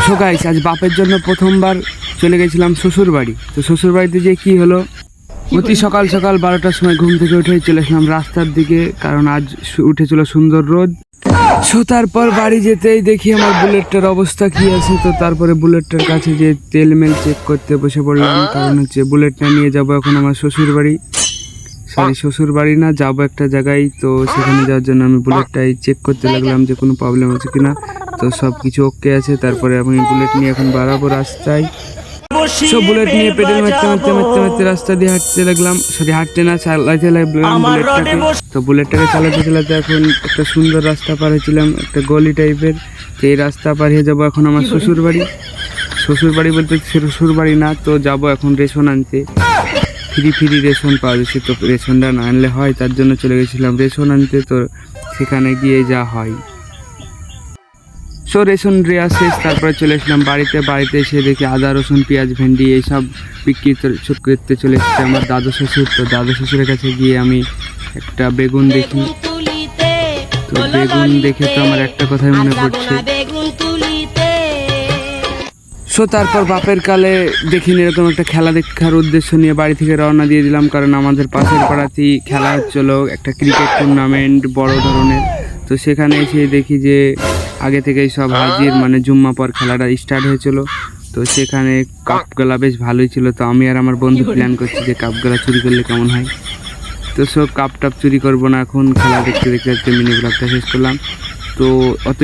So guys, আজ বাপের জন্য প্রথমবার চলে গেছিলাম শ্বশুর বাড়ি। তো শ্বশুর বাড়িতে যে কি হলো, অতি সকাল সকাল 12টার সময় ঘুম থেকে উঠে চলে আসলাম রাস্তার দিকে, কারণ আজ উঠেছিল সুন্দর রোদ। সো তারপর বাড়ি যেতেই দেখি আমার বুলেটটার অবস্থা কি আছে। তো তারপরে বুলেটটার কাছে যে তেল মেল চেক করতে বসে পড়লাম, কারণ হচ্ছে বুলেটটা নিয়ে যাব এখন আমার শ্বশুর বাড়ি। শ্বশুর বাড়ি না, যাবো একটা জায়গায়। তো সেখানে যাওয়ার জন্য আমি বুলেটটাই চেক করতে লাগলাম যে কোনো প্রবলেম আছে কিনা। তো সব কিছু ওকে আছে। তারপরে আমি বুলেট নিয়ে এখন বাড়াবো রাস্তায়। সব বুলেট নিয়ে পেডেল মারতে মারতে মারতে মারতে রাস্তা দিয়ে হাঁটতে লাগলাম। হাঁটতে না, চালাতে লাগলাম বুলেটটাকে। তো বুলেটটাকে চালাতে চালাতে এখন একটা সুন্দর রাস্তা পার হয়েছিলাম, একটা গলি টাইপের। তো এই রাস্তা পার হয়ে যাবো এখন আমার শ্বশুর বাড়ি। শ্বশুর বাড়ি বলতে শ্বশুর বাড়ি না, তো যাব এখন রেশন আনতে। ফ্রি রেশন পাওয়া যাচ্ছে, তো রেশনটা না আনলে হয়, তার জন্য চলে গেছিলাম রেশন আনতে। তো সেখানে গিয়ে যা হয়। সো রেশন দেওয়া শেষ, তারপরে চলে এসলাম বাড়িতে। বাড়িতে এসে দেখি আদা রসুন পেঁয়াজ ভেন্ডি এইসব বিক্রি করতে চলে এসেছে আমার দাদু শ্বশুর। তো দাদু শ্বশুরের কাছে গিয়ে আমি একটা বেগুন দেখি। তো বেগুন দেখে তো আমার একটা কথাই মনে পড়ছে। সো তারপর বাপের কালে দেখিনি এরকম একটা খেলা দেখার উদ্দেশ্য নিয়ে বাড়ি থেকে রওনা দিয়ে দিলাম, কারণ আমাদের পাশের পাড়াতেই খেলা হচ্ছিল একটা ক্রিকেট টুর্নামেন্ট বড় ধরনের। তো সেখানে এসে দেখি যে আগে থেকেই সব হাজির, মানে জুম্মা পর খেলাটা স্টার্ট হয়েছিল। তো সেখানে কাপগুলা বেশ ভালোই ছিল। তো আমি আর আমার বন্ধু প্ল্যান করছি যে কাপগুলা চুরি করলে কেমন হয়। তো সব কাপ টাপ চুরি করবো না, এখন খেলা দেখতে দেখতে মিনি ব্লগটা শেষ করলাম। তো অত